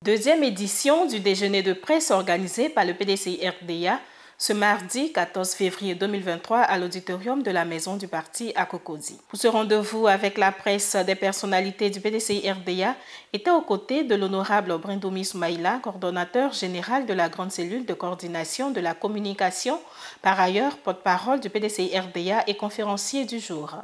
Deuxième édition du déjeuner de presse organisé par le PDCI-RDA ce mardi 14 février 2023 à l'auditorium de la Maison du Parti à Cocody. Pour ce rendez-vous avec la presse, des personnalités du PDCI-RDA étaient aux côtés de l'honorable Brindoumi Soumaïla, coordonnateur général de la grande cellule de coordination de la communication, par ailleurs porte-parole du PDCI-RDA et conférencier du jour.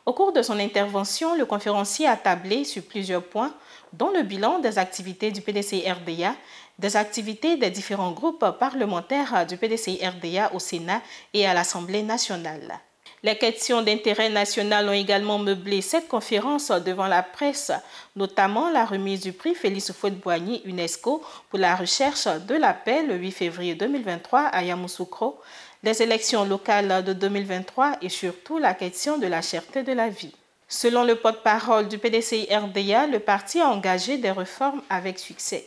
Au cours de son intervention, le conférencier a tablé sur plusieurs points, dont le bilan des activités du PDCI-RDA, des activités des différents groupes parlementaires du PDCI-RDA au Sénat et à l'Assemblée nationale. Les questions d'intérêt national ont également meublé cette conférence devant la presse, notamment la remise du prix Félix Houphouët-Boigny UNESCO pour la recherche de la paix le 8 février 2023 à Yamoussoukro, les élections locales de 2023 et surtout la question de la cherté de la vie. Selon le porte-parole du PDCI-RDA, le parti a engagé des réformes avec succès.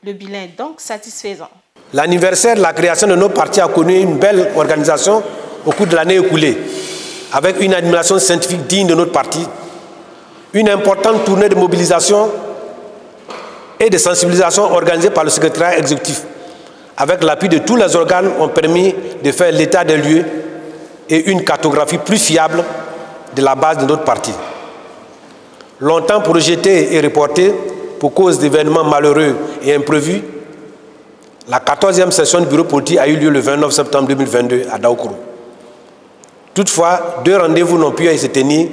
Le bilan est donc satisfaisant. L'anniversaire de la création de notre parti a connu une belle organisation au cours de l'année écoulée, avec une animation scientifique digne de notre parti, une importante tournée de mobilisation et de sensibilisation organisée par le secrétariat exécutif, avec l'appui de tous les organes, ont permis de faire l'état des lieux et une cartographie plus fiable de la base de notre parti. Longtemps projeté et reporté pour cause d'événements malheureux et imprévus, la 14e session du bureau politique a eu lieu le 29 septembre 2022 à Daoukourou. Toutefois, deux rendez-vous n'ont pu se tenir.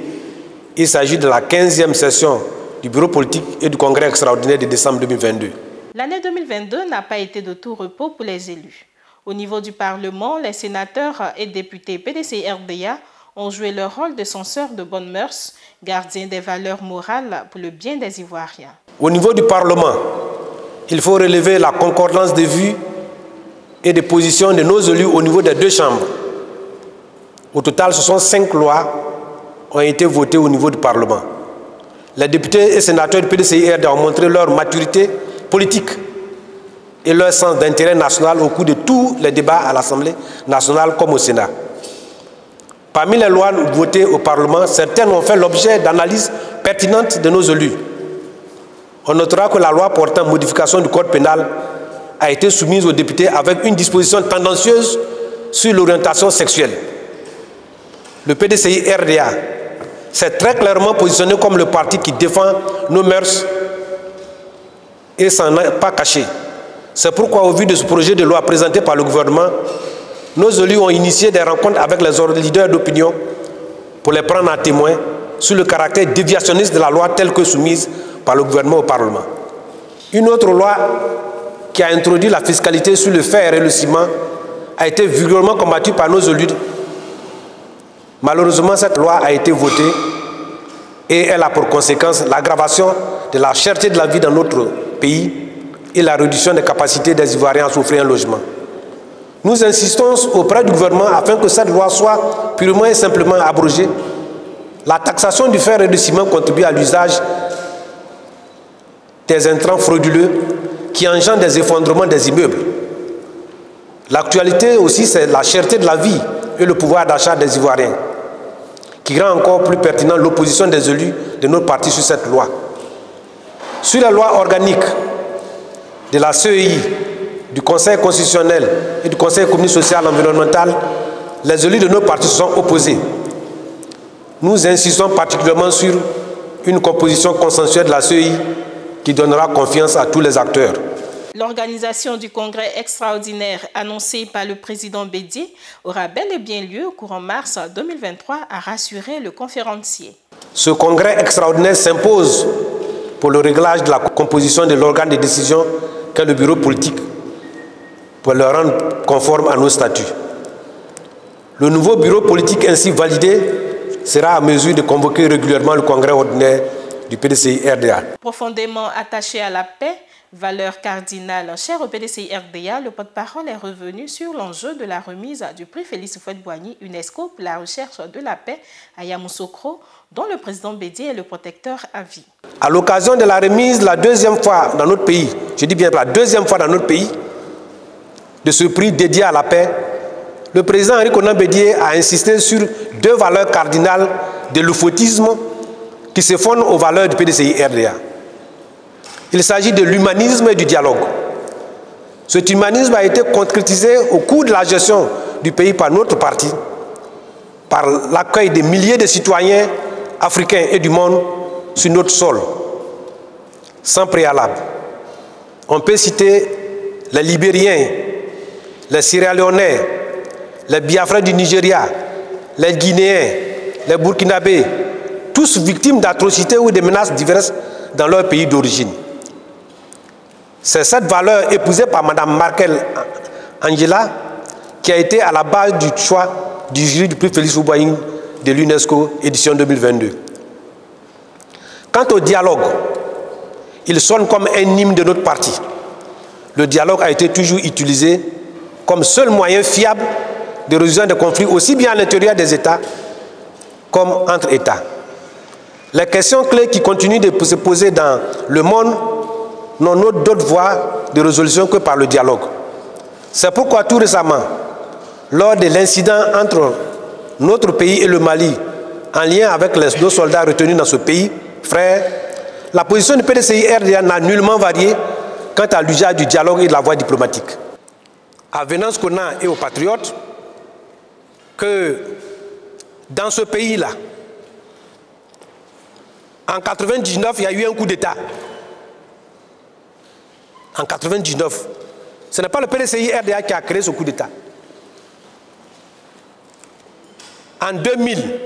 Il s'agit de la 15e session du bureau politique et du congrès extraordinaire de décembre 2022. L'année 2022 n'a pas été de tout repos pour les élus. Au niveau du Parlement, les sénateurs et députés PDCI-RDA ont joué leur rôle de censeurs de bonnes mœurs, gardiens des valeurs morales pour le bien des Ivoiriens. Au niveau du Parlement, il faut relever la concordance de vues et de positions de nos élus au niveau des deux chambres. Au total, ce sont 5 lois qui ont été votées au niveau du Parlement. Les députés et sénateurs du PDCI-RDA ont montré leur maturité politique et leur sens d'intérêt national au cours de tous les débats à l'Assemblée nationale comme au Sénat. Parmi les lois votées au Parlement, certaines ont fait l'objet d'analyses pertinentes de nos élus. On notera que la loi portant modification du code pénal a été soumise aux députés avec une disposition tendancieuse sur l'orientation sexuelle. Le PDCI-RDA s'est très clairement positionné comme le parti qui défend nos mœurs et s'en est pas caché. C'est pourquoi, au vu de ce projet de loi présenté par le gouvernement, nos élus ont initié des rencontres avec les leaders d'opinion pour les prendre à témoin sur le caractère déviationniste de la loi telle que soumise par le gouvernement au Parlement. Une autre loi qui a introduit la fiscalité sur le fer et le ciment a été vigoureusement combattue par nos élus. Malheureusement, cette loi a été votée et elle a pour conséquence l'aggravation de la cherté de la vie dans notre pays et la réduction des capacités des Ivoiriens à s'offrir un logement. Nous insistons auprès du gouvernement afin que cette loi soit purement et simplement abrogée. La taxation du fer et du ciment contribue à l'usage des intrants frauduleux qui engendrent des effondrements des immeubles. L'actualité aussi, c'est la cherté de la vie et le pouvoir d'achat des Ivoiriens, qui rend encore plus pertinent l'opposition des élus de notre parti sur cette loi. Sur la loi organique de la CEI, du Conseil constitutionnel et du Conseil économique, social et environnemental, les élus de notre parti se sont opposés. Nous insistons particulièrement sur une composition consensuelle de la CEI qui donnera confiance à tous les acteurs. L'organisation du congrès extraordinaire annoncé par le président Bédié aura bel et bien lieu courant mars 2023, a rassuré le conférencier. Ce congrès extraordinaire s'impose pour le réglage de la composition de l'organe de décision qu'est le bureau politique, pour le rendre conforme à nos statuts. Le nouveau bureau politique ainsi validé sera à mesure de convoquer régulièrement le congrès ordinaire du PDCI-RDA. Profondément attaché à la paix, valeur cardinale chère au PDCI-RDA, le porte-parole est revenu sur l'enjeu de la remise du prix Félix Houphouët-Boigny UNESCO pour la recherche de la paix à Yamoussoukro, dont le président Bédié est le protecteur à vie. À l'occasion de la remise la deuxième fois dans notre pays, je dis bien la deuxième fois dans notre pays, de ce prix dédié à la paix, le président Henri Konan Bédié a insisté sur 2 valeurs cardinales de l'oufoutisme qui se fondent aux valeurs du PDCI-RDA. Il s'agit de l'humanisme et du dialogue. Cet humanisme a été concrétisé au cours de la gestion du pays par notre parti, par l'accueil de milliers de citoyens africains et du monde sur notre sol, sans préalable. On peut citer les Libériens, les Sierra-Léonais, les Biafrais du Nigeria, les Guinéens, les Burkinabés, tous victimes d'atrocités ou de menaces diverses dans leur pays d'origine. C'est cette valeur épousée par Mme Merkel Angela qui a été à la base du choix du jury du prix Félix Houphouët-Boigny de l'UNESCO édition 2022. Quant au dialogue, il sonne comme un hymne de notre parti. Le dialogue a été toujours utilisé comme seul moyen fiable de résolution des conflits aussi bien à l'intérieur des États comme entre États. Les questions clés qui continuent de se poser dans le monde n'ont d'autre voie de résolution que par le dialogue. C'est pourquoi tout récemment, lors de l'incident entre notre pays et le Mali, en lien avec les 2 soldats retenus dans ce pays, frères, la position du PDCI-RDA n'a nullement varié quant à l'usage du dialogue et de la voie diplomatique. À Venance Conan et aux patriotes, que dans ce pays-là, en 1999, il y a eu un coup d'État. En 1999, ce n'est pas le PDCI-RDA qui a créé ce coup d'État. En 2000,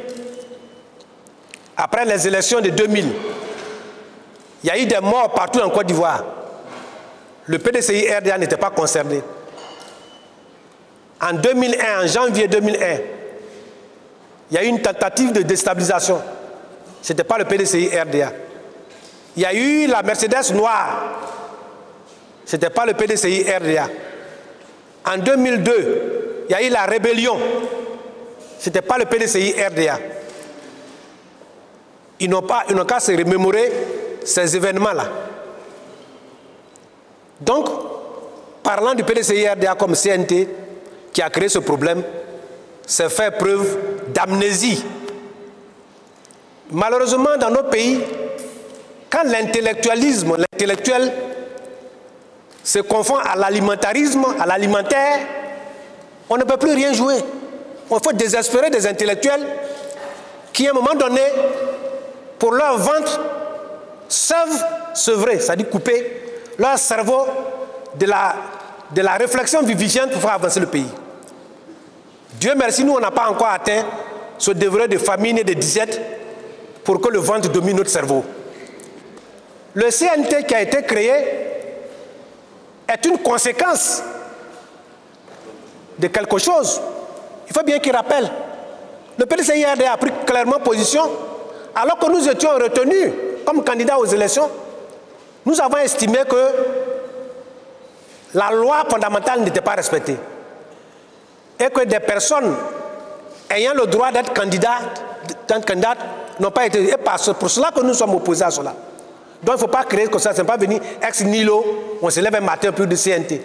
après les élections de 2000, il y a eu des morts partout en Côte d'Ivoire. Le PDCI-RDA n'était pas concerné. En 2001, en janvier 2001, il y a eu une tentative de déstabilisation. Ce n'était pas le PDCI-RDA. Il y a eu la Mercedes noire. Ce n'était pas le PDCI-RDA. En 2002, il y a eu la rébellion. Ce n'était pas le PDCI-RDA. Ils n'ont qu'à se remémorer ces événements-là. Donc, parlant du PDCI-RDA comme CNT, qui a créé ce problème, c'est faire preuve d'amnésie. Malheureusement, dans nos pays, quand l'intellectualisme, l'intellectuel se confond à l'alimentarisme, à l'alimentaire, on ne peut plus rien jouer. Il faut désespérer des intellectuels qui, à un moment donné, pour leur ventre, savent sevrer, c'est-à-dire couper leur cerveau de la réflexion vivifiante pour faire avancer le pays. Dieu merci, nous, on n'a pas encore atteint ce degré de famine et de disette pour que le ventre domine notre cerveau. Le CNT qui a été créé est une conséquence de quelque chose. Il faut bien qu'il rappelle. Le PDCI-RDA a pris clairement position, alors que nous étions retenus comme candidats aux élections. Nous avons estimé que la loi fondamentale n'était pas respectée et que des personnes ayant le droit d'être candidates n'ont pas été. Et c'est pour cela que nous sommes opposés à cela. Donc il ne faut pas créer comme ça, ce n'est pas venir ex nihilo, on se lève un matin plus de CNT.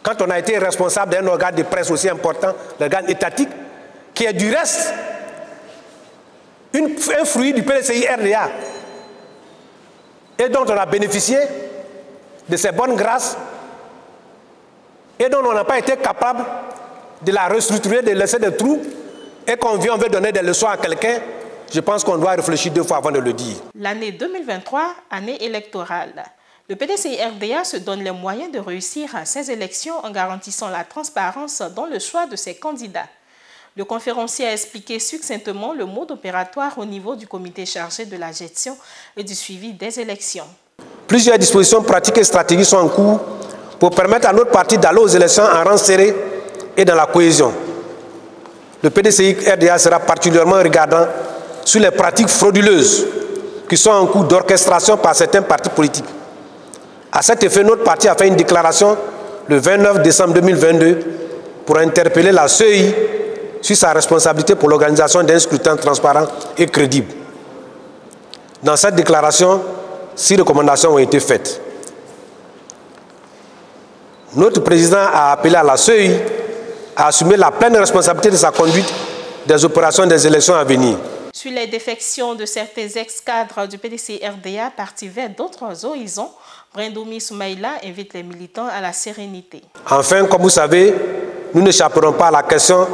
Quand on a été responsable d'un organe de presse aussi important, l'organe étatique, qui est du reste un fruit du PDCI-RDA, et dont on a bénéficié de ses bonnes grâces, et dont on n'a pas été capable de la restructurer, de laisser des trous, et qu'on vient, on veut donner des leçons à quelqu'un, je pense qu'on doit réfléchir 2 fois avant de le dire. L'année 2023, année électorale. Le PDCI-RDA se donne les moyens de réussir à ces élections en garantissant la transparence dans le choix de ses candidats. Le conférencier a expliqué succinctement le mode opératoire au niveau du comité chargé de la gestion et du suivi des élections. Plusieurs dispositions pratiques et stratégiques sont en cours pour permettre à notre parti d'aller aux élections en rang serré et dans la cohésion. Le PDCI-RDA sera particulièrement regardant sur les pratiques frauduleuses qui sont en cours d'orchestration par certains partis politiques. À cet effet, notre parti a fait une déclaration le 29 décembre 2022 pour interpeller la CEI sur sa responsabilité pour l'organisation d'un scrutin transparent et crédible. Dans cette déclaration, 6 recommandations ont été faites. Notre président a appelé à la CEI à assumer la pleine responsabilité de sa conduite des opérations des élections à venir. Sur les défections de certains ex-cadres du PDCI-RDA partis vers d'autres horizons, Brindoumi Soumaïla invite les militants à la sérénité. Enfin, comme vous savez, nous n'échapperons pas à la question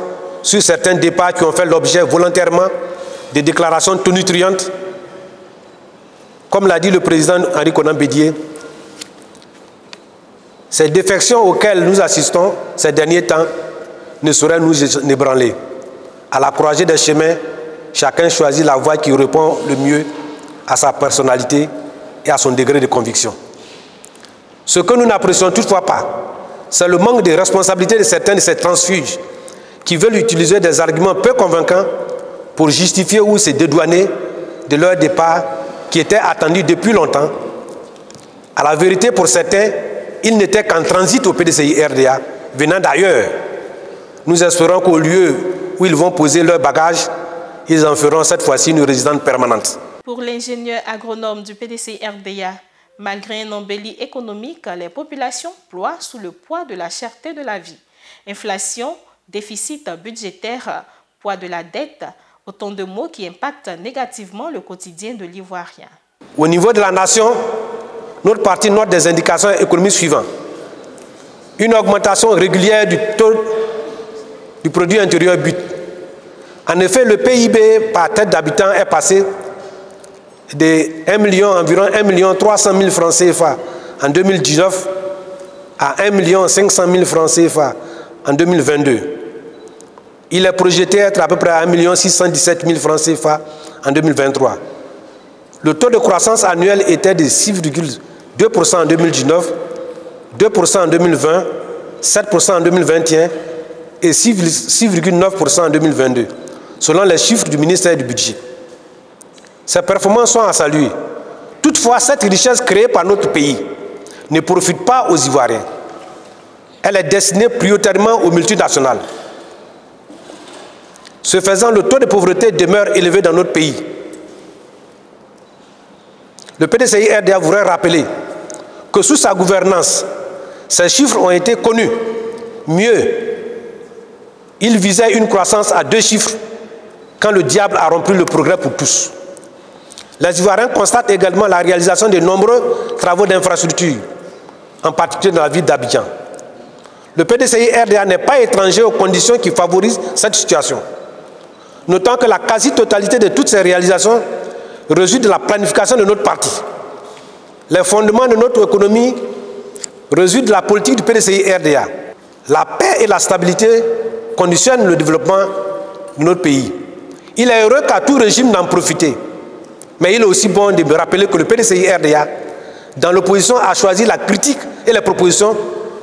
sur certains départs qui ont fait l'objet volontairement de déclarations tonitruantes. Comme l'a dit le président Henri Konan Bédié, ces défections auxquelles nous assistons ces derniers temps ne sauraient nous ébranler. À la croisée des chemins, chacun choisit la voie qui répond le mieux à sa personnalité et à son degré de conviction. Ce que nous n'apprécions toutefois pas, c'est le manque de responsabilité de certains de ces transfuges qui veulent utiliser des arguments peu convaincants pour justifier ou se dédouaner de leur départ qui était attendu depuis longtemps. À la vérité, pour certains, ils n'étaient qu'en transit au PDCI-RDA, venant d'ailleurs. Nous espérons qu'au lieu où ils vont poser leurs bagages, ils en feront cette fois-ci une résidence permanente. Pour l'ingénieur agronome du PDCI-RDA, malgré un embelli économique, les populations ploient sous le poids de la cherté de la vie. Inflation, déficit budgétaire, poids de la dette, autant de mots qui impactent négativement le quotidien de l'Ivoirien. Au niveau de la nation, notre parti note des indications économiques suivantes. Une augmentation régulière du taux du produit intérieur brut. En effet, le PIB par tête d'habitant est passé de environ 1 300 000 francs CFA en 2019 à 1 500 000 francs CFA en 2022. Il est projeté être à peu près à 1 617 000 francs CFA en 2023. Le taux de croissance annuel était de 6,2% en 2019, 2% en 2020, 7% en 2021 et 6,9% en 2022, selon les chiffres du ministère du Budget. Ces performances sont à saluer. Toutefois, cette richesse créée par notre pays ne profite pas aux Ivoiriens. Elle est destinée prioritairement aux multinationales. Ce faisant, le taux de pauvreté demeure élevé dans notre pays. Le PDCI-RDA voudrait rappeler que sous sa gouvernance, ces chiffres ont été connus. Mieux, il visait une croissance à 2 chiffres quand le diable a rompu le progrès pour tous. Les Ivoiriens constatent également la réalisation de nombreux travaux d'infrastructure, en particulier dans la ville d'Abidjan. Le PDCI-RDA n'est pas étranger aux conditions qui favorisent cette situation. Notons que la quasi-totalité de toutes ces réalisations résulte de la planification de notre parti. Les fondements de notre économie résultent de la politique du PDCI-RDA. La paix et la stabilité conditionnent le développement de notre pays. Il est heureux qu'à tout régime d'en profiter. Mais il est aussi bon de me rappeler que le PDCI-RDA, dans l'opposition, a choisi la critique et les propositions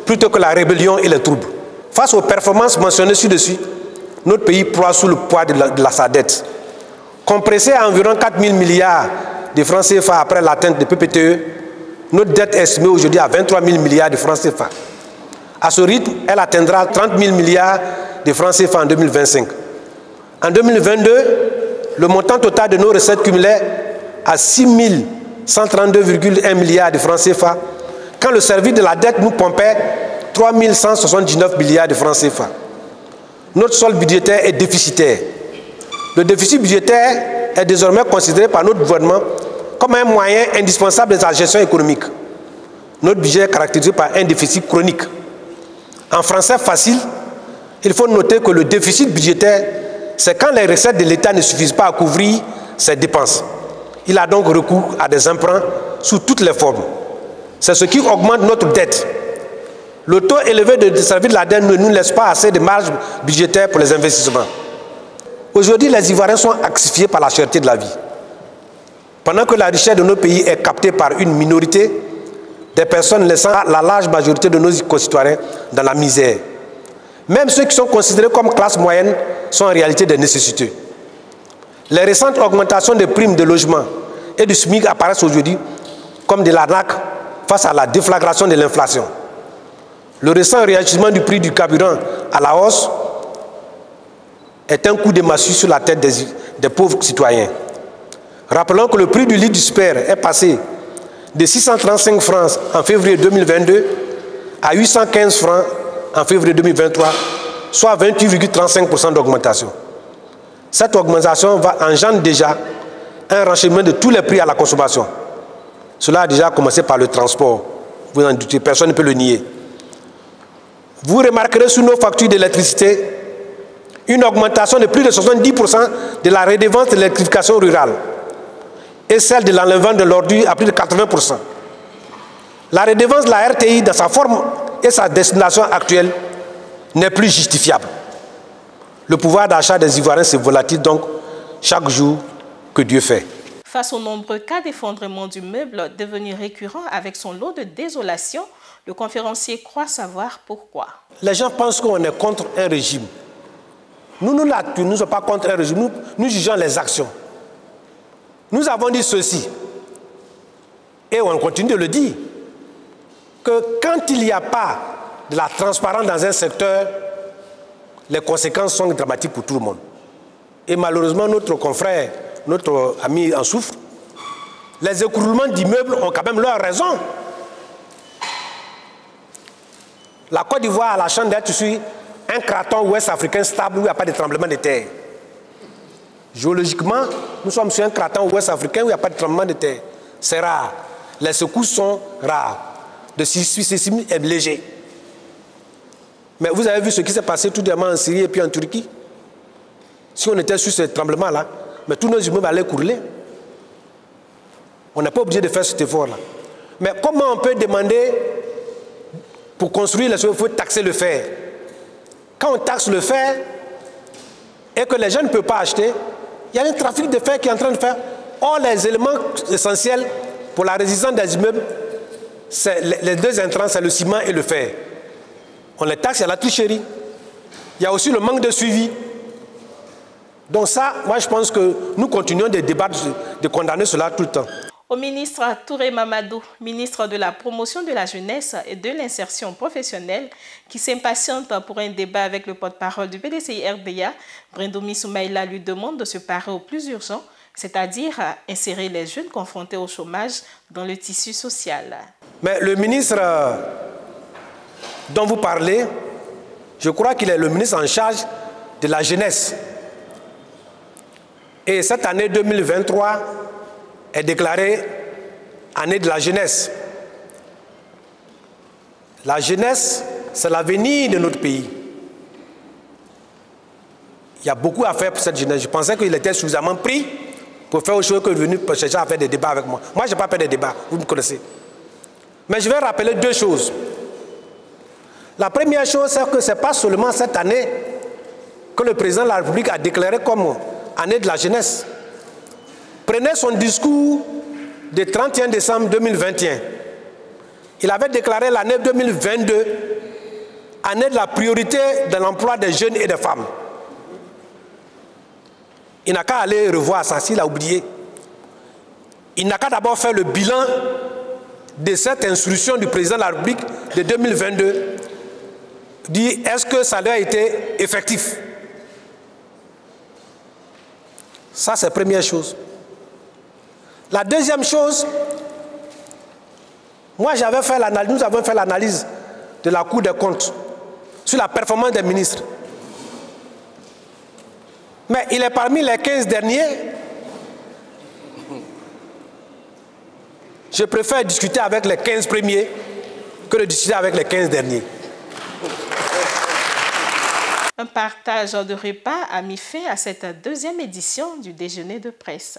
plutôt que la rébellion et les troubles. Face aux performances mentionnées ci-dessus, notre pays ploie sous le poids de sa dette. Compressée à environ 4 000 milliards de francs CFA après l'atteinte de PPTE, notre dette est estimée aujourd'hui à 23 000 milliards de francs CFA. À ce rythme, elle atteindra 30 000 milliards de francs CFA en 2025. En 2022, le montant total de nos recettes cumulait à 6 132,1 milliards de francs CFA, quand le service de la dette nous pompait 3 179 milliards de francs CFA. Notre solde budgétaire est déficitaire. Le déficit budgétaire est désormais considéré par notre gouvernement comme un moyen indispensable de sa gestion économique. Notre budget est caractérisé par un déficit chronique. En français facile, il faut noter que le déficit budgétaire, c'est quand les recettes de l'État ne suffisent pas à couvrir ses dépenses. Il a donc recours à des emprunts sous toutes les formes. C'est ce qui augmente notre dette. Le taux élevé de service de la dette ne nous laisse pas assez de marge budgétaire pour les investissements. Aujourd'hui, les Ivoiriens sont asphyxiés par la cherté de la vie. Pendant que la richesse de nos pays est captée par une minorité, des personnes laissant la large majorité de nos concitoyens dans la misère. Même ceux qui sont considérés comme classe moyenne sont en réalité des nécessiteux. Les récentes augmentations des primes de logement et du SMIC apparaissent aujourd'hui comme de l'arnaque face à la déflagration de l'inflation. Le récent réajustement du prix du carburant à la hausse est un coup de massue sur la tête des pauvres citoyens. Rappelons que le prix du litre du super est passé de 635 francs en février 2022 à 815 francs en février 2023, soit 28,35% d'augmentation. Cette augmentation engendre déjà un renchérissement de tous les prix à la consommation. Cela a déjà commencé par le transport. Vous en doutez, personne ne peut le nier. Vous remarquerez sur nos factures d'électricité une augmentation de plus de 70% de la redevance de l'électrification rurale et celle de l'enlèvement de l'ordure à plus de 80%. La redevance de la RTI, dans sa forme et sa destination actuelle, n'est plus justifiable. Le pouvoir d'achat des Ivoiriens se volatilise donc chaque jour que Dieu fait. Face aux nombreux cas d'effondrement du meuble devenus récurrents avec son lot de désolation, le conférencier croit savoir pourquoi. Les gens pensent qu'on est contre un régime. Nous ne sommes pas contre un régime, nous jugeons les actions. Nous avons dit ceci, et on continue de le dire, que quand il n'y a pas de la transparence dans un secteur, les conséquences sont dramatiques pour tout le monde. Et malheureusement, notre confrère, notre ami en souffre. Les écroulements d'immeubles ont quand même leur raison. La Côte d'Ivoire a la chance d'être sur un craton ouest-africain stable où il n'y a pas de tremblement de terre. Géologiquement, nous sommes sur un craton ouest-africain où il n'y a pas de tremblement de terre. C'est rare. Les secousses sont rares. De sismisme est léger. Mais vous avez vu ce qui s'est passé tout dernièrement en Syrie et puis en Turquie. Si on était sur ce tremblement-là, mais tous nos immeubles allaient couler. On n'est pas obligé de faire cet effort-là. Mais comment on peut demander, pour construire les choses, il faut taxer le fer. Quand on taxe le fer et que les gens ne peuvent pas acheter, il y a un trafic de fer qui est en train de faire. Or, les éléments essentiels pour la résistance des immeubles, les deux intrants, c'est le ciment et le fer. On les taxe, il y a la tricherie. Il y a aussi le manque de suivi. Donc ça, moi je pense que nous continuons de débattre, de condamner cela tout le temps. Au ministre Touré Mamadou, ministre de la Promotion de la Jeunesse et de l'Insertion Professionnelle, qui s'impatiente pour un débat avec le porte-parole du PDCI RDA, Brindoumi Soumaïla lui demande de se parer au plus urgent, c'est-à-dire insérer les jeunes confrontés au chômage dans le tissu social. Mais le ministre dont vous parlez, je crois qu'il est le ministre en charge de la jeunesse. Et cette année 2023 est déclarée année de la jeunesse. La jeunesse, c'est l'avenir de notre pays. Il y a beaucoup à faire pour cette jeunesse. Je pensais qu'il était suffisamment pris pour faire autre chose que de venir chercher à faire des débats avec moi. Moi, je n'ai pas fait des débats, vous me connaissez. Mais je vais rappeler deux choses. La première chose, c'est que ce n'est pas seulement cette année que le président de la République a déclaré comme année de la jeunesse. Prenez son discours du 31 décembre 2021. Il avait déclaré l'année 2022 année de la priorité de l'emploi des jeunes et des femmes. Il n'a qu'à aller revoir ça s'il a oublié. Il n'a qu'à d'abord faire le bilan de cette instruction du président de la République de 2022. Dire est-ce que ça a été effectif? Ça, c'est la première chose. La deuxième chose, moi j'avais fait l'analyse, nous avons fait l'analyse de la Cour des comptes sur la performance des ministres. Mais il est parmi les 15 derniers. Je préfère discuter avec les 15 premiers que de discuter avec les 15 derniers. Un partage de repas a mis fin à cette deuxième édition du déjeuner de presse.